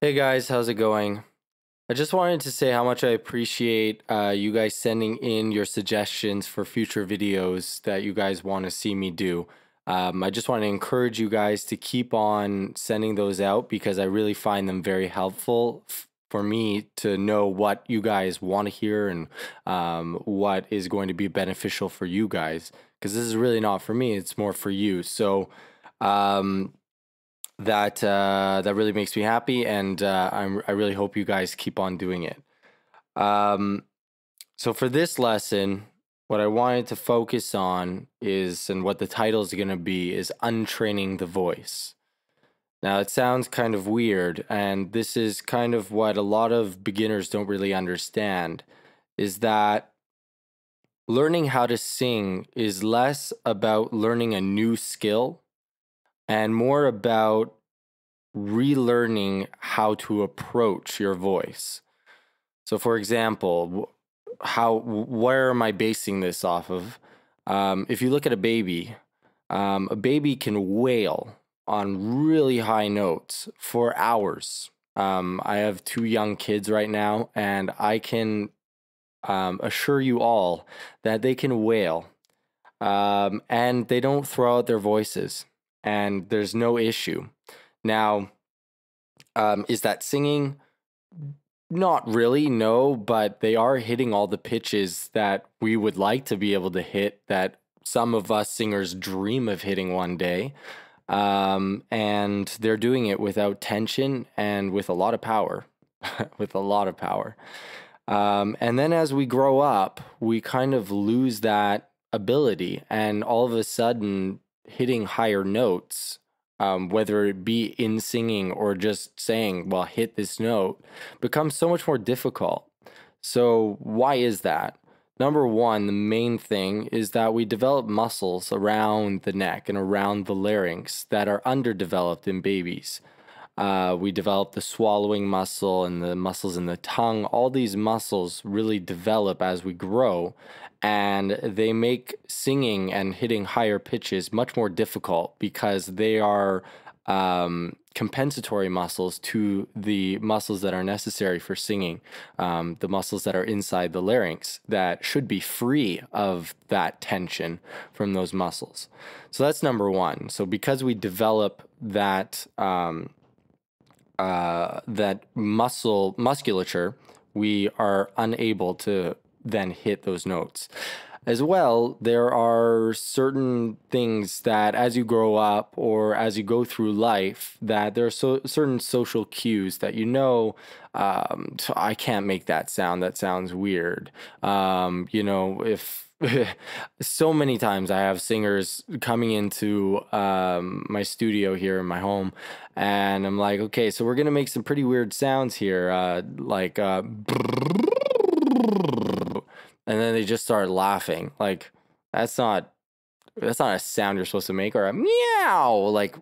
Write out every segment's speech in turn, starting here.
Hey guys, how's it going? I just wanted to say how much I appreciate you guys sending in your suggestions for future videos that you guys want to see me do. I just want to encourage you guys to keep on sending those out because I really find them very helpful for me to know what you guys want to hear and what is going to be beneficial for you guys. Because this is really not for me, it's more for you. So, um, that really makes me happy, and I really hope you guys keep on doing it. Um, so for this lesson, what I wanted to focus on is, and what the title is going to be, is untraining the voice. Now it sounds kind of weird, and this is kind of what a lot of beginners don't really understand, is that learning how to sing is less about learning a new skill and more about relearning how to approach your voice. So, for example, where am I basing this off of? If you look at a baby can wail on really high notes for hours. I have two young kids right now, and I can assure you all that they can wail, and they don't throw out their voices, and there's no issue. Now, is that singing? Not really, no, but they are hitting all the pitches that we would like to be able to hit, that some of us singers dream of hitting one day. And they're doing it without tension and with a lot of power, with a lot of power. And then as we grow up, we kind of lose that ability, and all of a sudden, hitting higher notes, whether it be in singing or just saying, well, hit this note, becomes so much more difficult. So, why is that? Number one, the main thing is that we develop muscles around the neck and around the larynx that are underdeveloped in babies. We develop the swallowing muscle and the muscles in the tongue. All these muscles really develop as we grow, and they make singing and hitting higher pitches much more difficult because they are compensatory muscles to the muscles that are necessary for singing, the muscles that are inside the larynx that should be free of that tension from those muscles. So that's number one. So because we develop that that musculature, we are unable to then hit those notes. As well, there are certain things that as you grow up or as you go through life, that there are certain social cues that so I can't make that sound. That sounds weird. If so many times I have singers coming into my studio here in my home, and I'm like, okay, so we're gonna make some pretty weird sounds here, and then they just start laughing. Like, that's not a sound you're supposed to make, or a meow. Like,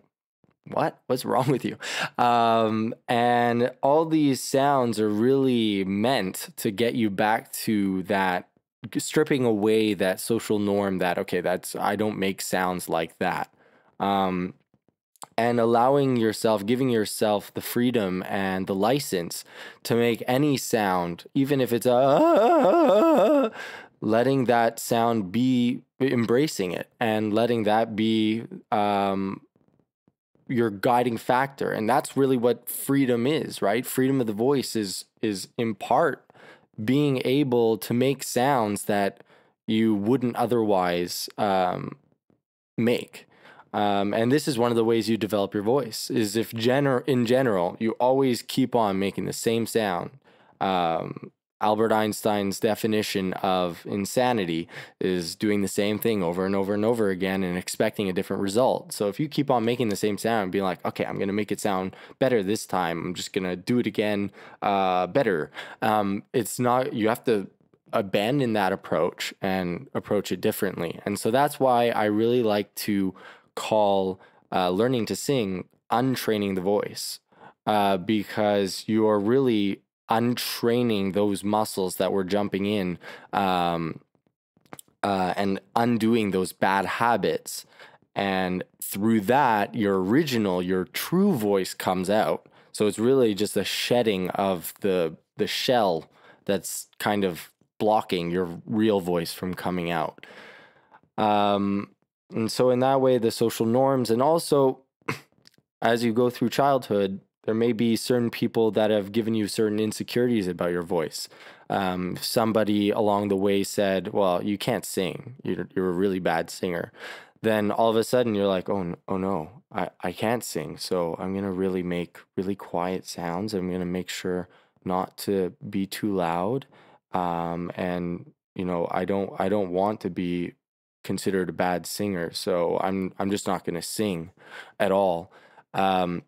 what's wrong with you? And all these sounds are really meant to get you back to that, stripping away that social norm that, okay, I don't make sounds like that. And allowing yourself, giving yourself the freedom and the license to make any sound, even if it's letting that sound be, embracing it, and letting that be your guiding factor. And that's really what freedom is, right? Freedom of the voice is in part being able to make sounds that you wouldn't otherwise make. And this is one of the ways you develop your voice, is if in general, you always keep on making the same sound. Albert Einstein's definition of insanity is doing the same thing over and over and over again and expecting a different result. So if you keep on making the same sound and being like, okay, I'm going to make it sound better this time, I'm just going to do it again better. It's not, you have to abandon that approach and approach it differently. And so that's why I really like to call learning to sing untraining the voice, because you're really untraining those muscles that were jumping in, and undoing those bad habits. And through that, your true voice comes out. So it's really just a shedding of the shell that's kind of blocking your real voice from coming out. And so in that way, the social norms, and also as you go through childhood, there may be certain people that have given you certain insecurities about your voice. Somebody along the way said, well, you can't sing. You're a really bad singer. Then all of a sudden you're like, oh no, I can't sing. So I'm going to really make really quiet sounds. I'm going to make sure not to be too loud. And I don't want to be considered a bad singer. So I'm just not going to sing at all. And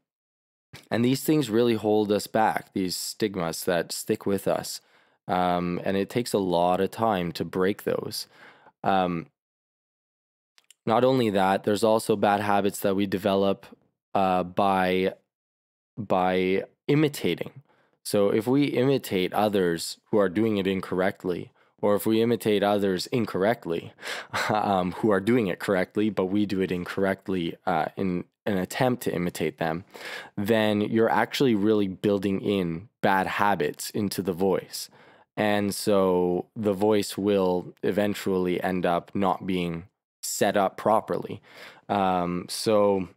these things really hold us back, these stigmas that stick with us. And it takes a lot of time to break those. Not only that, there's also bad habits that we develop by imitating. So if we imitate others who are doing it incorrectly, or if we imitate others incorrectly, who are doing it correctly, but we do it incorrectly in an attempt to imitate them, then you're actually really building in bad habits into the voice. And so the voice will eventually end up not being set up properly. So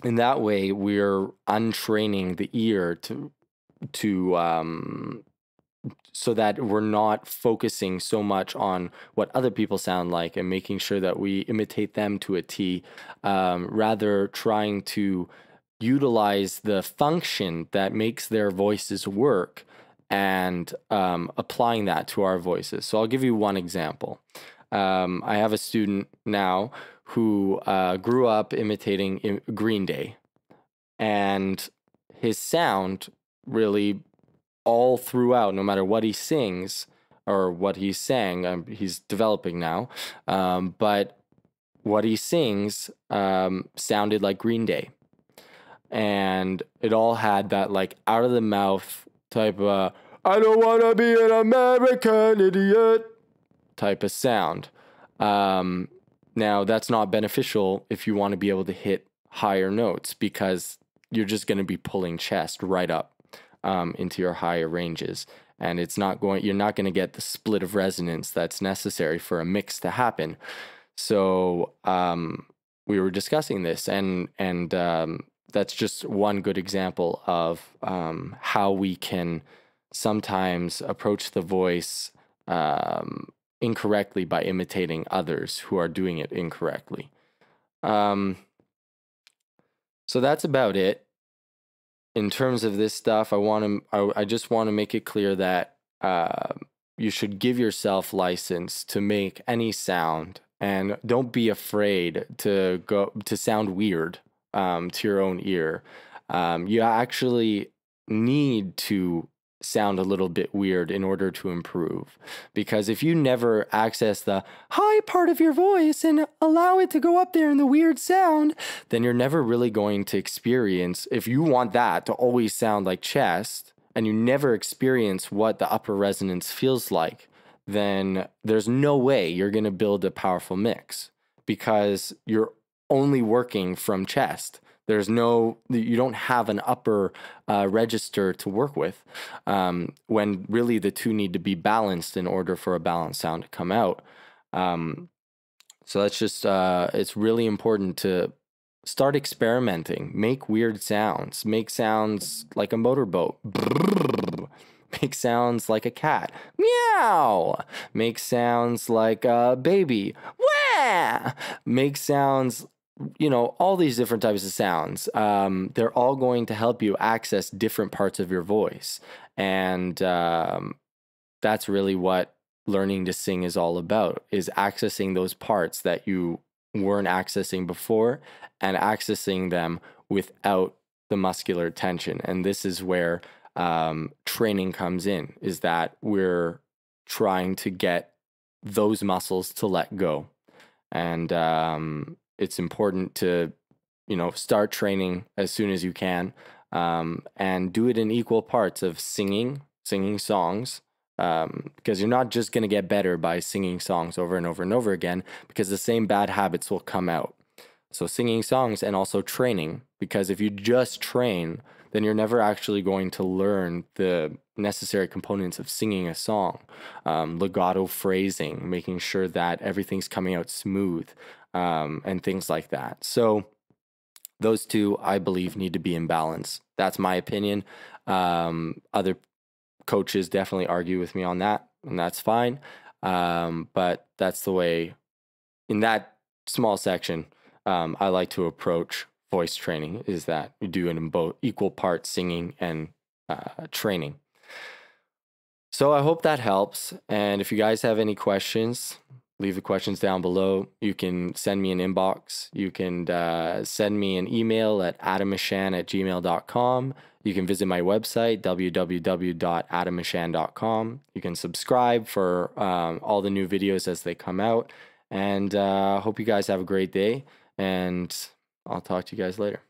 in that way, we're untraining the ear to so that we're not focusing so much on what other people sound like and making sure that we imitate them to a T, rather trying to utilize the function that makes their voices work and applying that to our voices. So I'll give you one example. I have a student now who grew up imitating Green Day, and his sound really all throughout, no matter what he sings or what he sang, he's developing now, but what he sings sounded like Green Day. And it all had that like out of the mouth type of, I don't want to be an American idiot type of sound. Now, that's not beneficial if you want to be able to hit higher notes, because you're just going to be pulling chest right up into your higher ranges, and you're not going to get the split of resonance that's necessary for a mix to happen. So we were discussing this, and that's just one good example of how we can sometimes approach the voice incorrectly by imitating others who are doing it incorrectly. So that's about it. In terms of this stuff, I just want to make it clear that you should give yourself license to make any sound, and don't be afraid to sound weird to your own ear. You actually need to sound a little bit weird in order to improve, because if you never access the high part of your voice and allow it to go up there in the weird sound, then you're never really going to experience, if you want that to always sound like chest and you never experience what the upper resonance feels like, then there's no way you're going to build a powerful mix, because you're only working from chest. You don't have an upper register to work with, when really the two need to be balanced in order for a balanced sound to come out. So that's just, it's really important to start experimenting, make weird sounds, make sounds like a motorboat, make sounds like a cat, meow, make sounds like a baby, wah, make sounds, all these different types of sounds. They're all going to help you access different parts of your voice. And that's really what learning to sing is all about, is accessing those parts that you weren't accessing before and accessing them without the muscular tension. And this is where training comes in, is that we're trying to get those muscles to let go. And it's important to, start training as soon as you can, and do it in equal parts of singing songs, because you're not just going to get better by singing songs over and over and over again, because the same bad habits will come out. So singing songs and also training, because if you just train, then you're never actually going to learn the necessary components of singing a song. Legato phrasing, making sure that everything's coming out smooth, and things like that. So those two, I believe, need to be in balance. That's my opinion. Other coaches definitely argue with me on that, and that's fine. But that's the way, in that small section, I like to approach voice training, is that you do it in both equal parts, singing and training. So I hope that helps. And if you guys have any questions, leave the questions down below. You can send me an inbox. You can send me an email at adammichan@gmail.com. You can visit my website, www.adammichan.com. You can subscribe for all the new videos as they come out. And hope you guys have a great day. And I'll talk to you guys later.